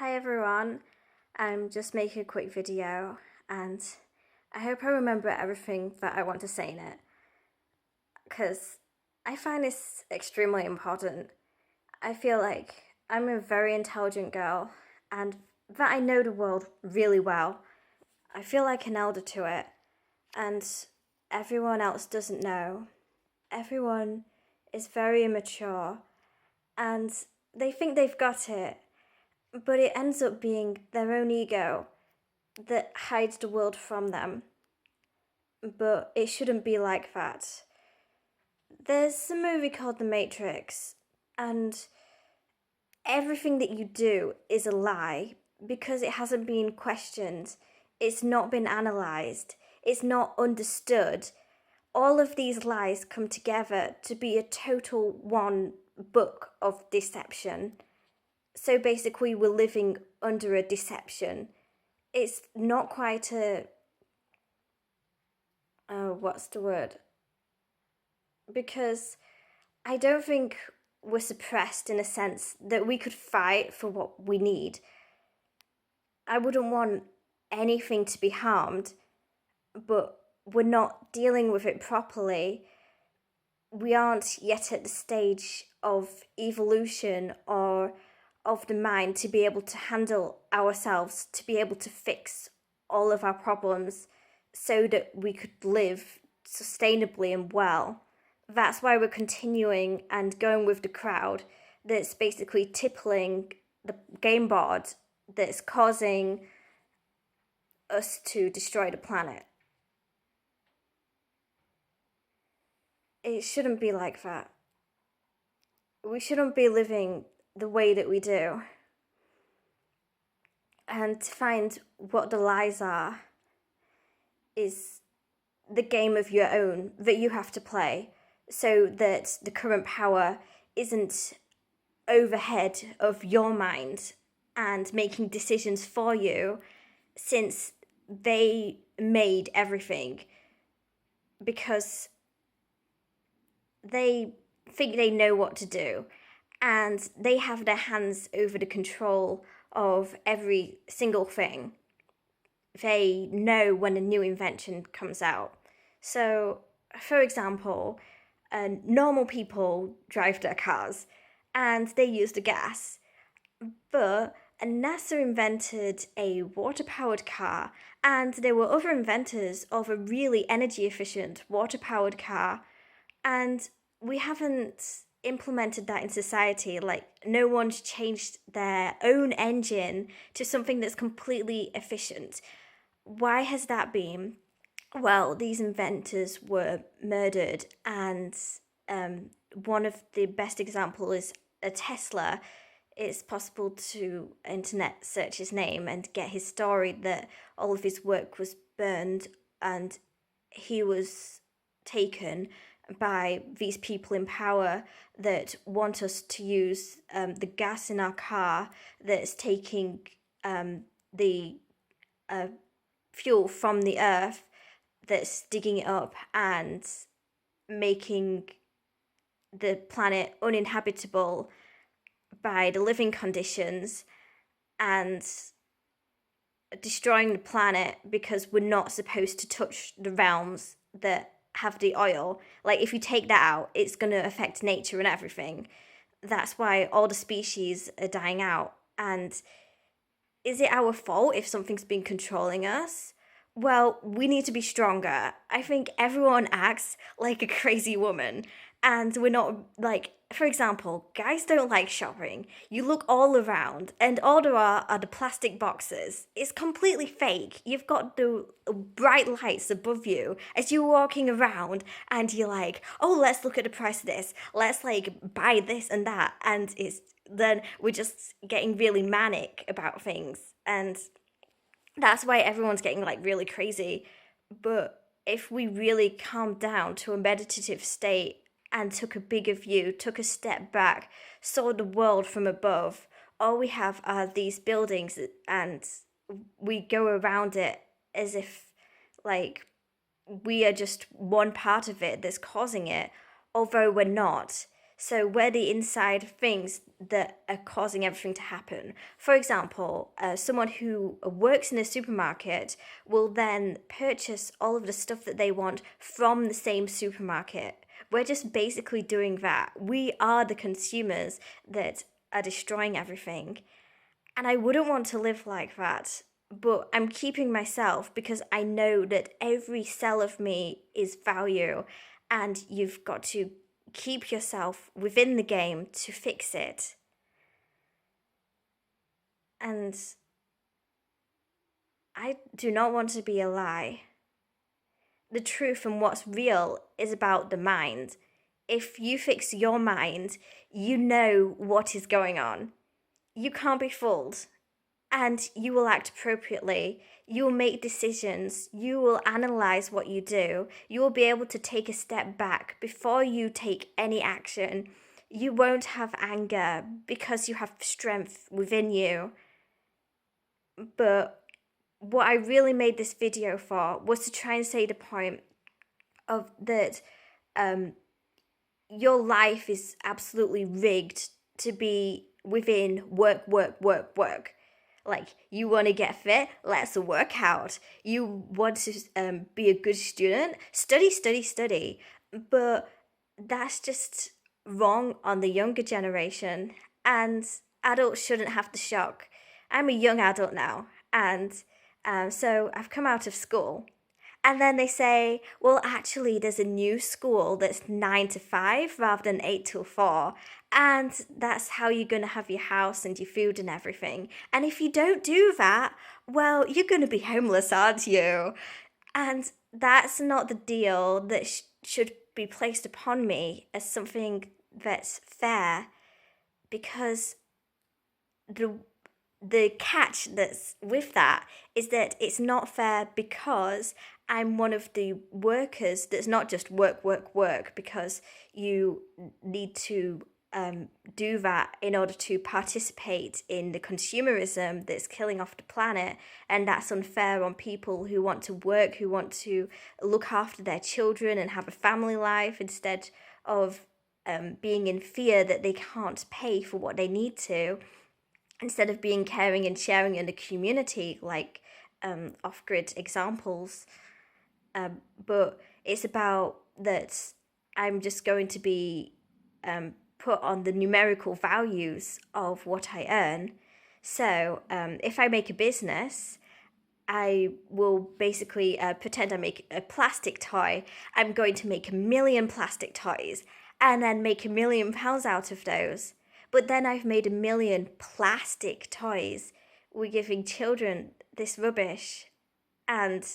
Hi everyone, I'm just making a quick video and I hope I remember everything that I want to say in it because I find this extremely important. I feel like I'm a very intelligent girl and that I know the world really well. I feel like an elder to it and everyone else doesn't know. Everyone is very immature and they think they've got it, but it ends up being their own ego that hides the world from them. But it shouldn't be like that. There's a movie called The Matrix, and everything that you do is a lie because it hasn't been questioned, it's not been analysed, it's not understood. All of these lies come together to be a total one book of deception. So basically, we're living under a deception. It's not quite a what's the word? Because I don't think we're suppressed in a sense that we could fight for what we need. I wouldn't want anything to be harmed, but we're not dealing with it properly. We aren't yet at the stage of evolution or of the mind to be able to handle ourselves, to be able to fix all of our problems so that we could live sustainably and well. That's why we're continuing and going with the crowd that's basically tippling the game board that's causing us to destroy the planet. It shouldn't be like that. We shouldn't be living the way that we do. And to find what the lies are is the game of your own that you have to play so that the current power isn't overhead of your mind and making decisions for you, since they made everything because they think they know what to do and they have their hands over the control of every single thing. They know when a new invention comes out. So, for example, normal people drive their cars and they use the gas, but NASA invented a water-powered car, and there were other inventors of a really energy-efficient water-powered car, and we haven't implemented that in society. Like, no one's changed their own engine to something that's completely efficient. Why has that been? Well, these inventors were murdered, and one of the best examples is a Tesla. It's possible to internet search his name and get his story that all of his work was burned and he was taken by these people in power that want us to use the gas in our car that's taking the fuel from the earth, that's digging it up and making the planet uninhabitable by the living conditions and destroying the planet because we're not supposed to touch the realms that have the oil. Like, if you take that out, it's going to affect nature and everything. That's why all the species are dying out. And is it our fault if something's been controlling us? Well, we need to be stronger. I think everyone acts like a crazy woman, and we're not, like, for example, guys don't like shopping. You look all around, and all there are the plastic boxes. It's completely fake. You've got the bright lights above you as you're walking around, and you're like, oh, let's look at the price of this. Let's, like, buy this and that. And then we're just getting really manic about things. And that's why everyone's getting, like, really crazy. But if we really calmed down to a meditative state and took a bigger view, took a step back, saw the world from above, all we have are these buildings, and we go around it as if, like, we are just one part of it that's causing it, although we're not. So we're the inside things that are causing everything to happen. For example, someone who works in a supermarket will then purchase all of the stuff that they want from the same supermarket. We're just basically doing that. We are the consumers that are destroying everything. And I wouldn't want to live like that. But I'm keeping myself because I know that every cell of me is value, and you've got to keep yourself within the game to fix it. And I do not want to be a lie. The truth and what's real is about the mind. If you fix your mind, you know what is going on. You can't be fooled. And you will act appropriately. You will make decisions. You will analyze what you do. You will be able to take a step back before you take any action. You won't have anger because you have strength within you. But what I really made this video for was to try and say the point of that your life is absolutely rigged to be within work. Like, you want to get fit, let's work out. You want to be a good student, study. But that's just wrong on the younger generation, and adults shouldn't have the shock. I'm a young adult now, and so I've come out of school. And then they say, well, actually, there's a new school that's 9 to 5 rather than 8 till 4. And that's how you're going to have your house and your food and everything. And if you don't do that, well, you're going to be homeless, aren't you? And that's not the deal that should be placed upon me as something that's fair, because the catch that's with that is that it's not fair because I'm one of the workers that's not just work, because you need to do that in order to participate in the consumerism that's killing off the planet. And that's unfair on people who want to work, who want to look after their children and have a family life, instead of being in fear that they can't pay for what they need to, instead of being caring and sharing in the community, like off-grid examples. But it's about that I'm just going to be put on the numerical values of what I earn. So if I make a business, I will basically pretend I make a plastic toy. I'm going to make 1 million plastic toys and then make £1 million out of those. But then I've made 1 million plastic toys. We're giving children this rubbish, and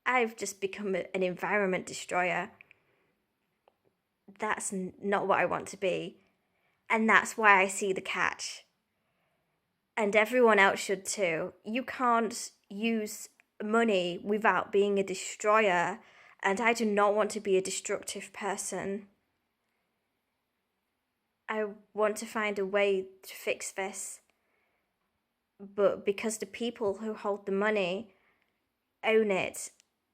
I've just become an environment destroyer. That's not what I want to be. And that's why I see the catch. And everyone else should too. You can't use money without being a destroyer. And I do not want to be a destructive person. I want to find a way to fix this. But because the people who hold the money own it,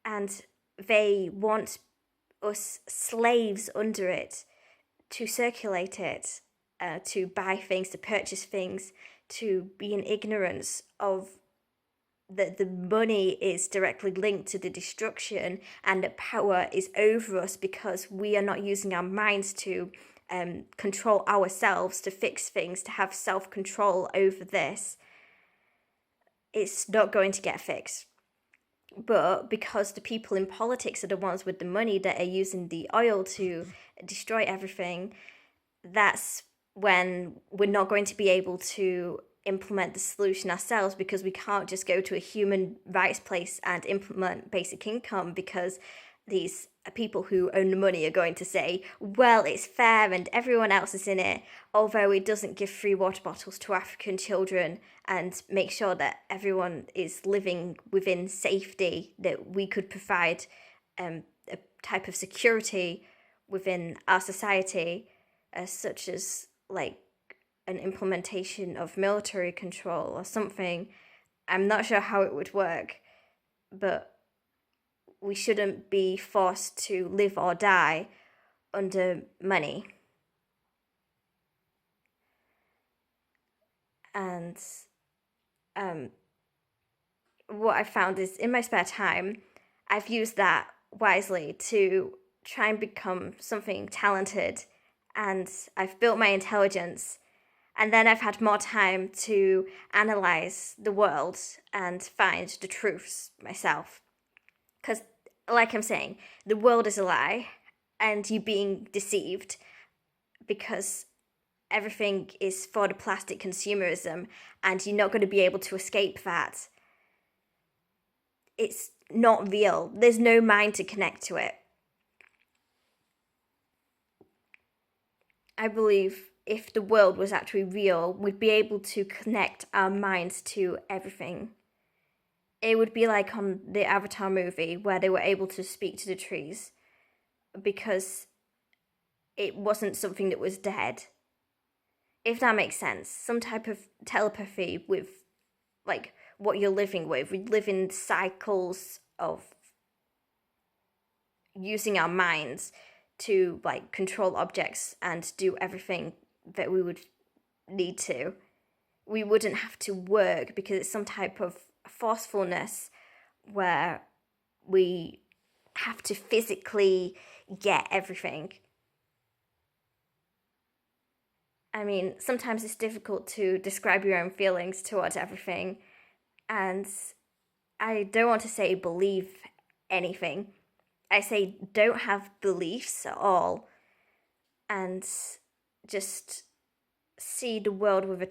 and they want us slaves under it to circulate it, to buy things, to purchase things, to be in ignorance of that the money is directly linked to the destruction, and that power is over us because we are not using our minds to control ourselves, to fix things, to have self-control over this. It's not going to get fixed. But because the people in politics are the ones with the money that are using the oil to destroy everything, that's when we're not going to be able to implement the solution ourselves, because we can't just go to a human rights place and implement basic income, because these people who own the money are going to say, well, it's fair and everyone else is in it, although it doesn't give free water bottles to African children and make sure that everyone is living within safety, that we could provide a type of security within our society, such as like an implementation of military control or something. I'm not sure how it would work, but we shouldn't be forced to live or die under money. And what I found is in my spare time, I've used that wisely to try and become something talented, and I've built my intelligence. And then I've had more time to analyze the world and find the truths myself. Because, like I'm saying, the world is a lie, and you're being deceived because everything is for the plastic consumerism, and you're not going to be able to escape that. It's not real. There's no mind to connect to it. I believe if the world was actually real, we'd be able to connect our minds to everything. It would be like on the Avatar movie where they were able to speak to the trees because it wasn't something that was dead. If that makes sense. Some type of telepathy with like what you're living with. We live in cycles of using our minds to like control objects and do everything that we would need to. We wouldn't have to work because it's some type of forcefulness where we have to physically get everything. I mean, sometimes it's difficult to describe your own feelings towards everything, and I don't want to say believe anything. I say don't have beliefs at all, and just see the world with a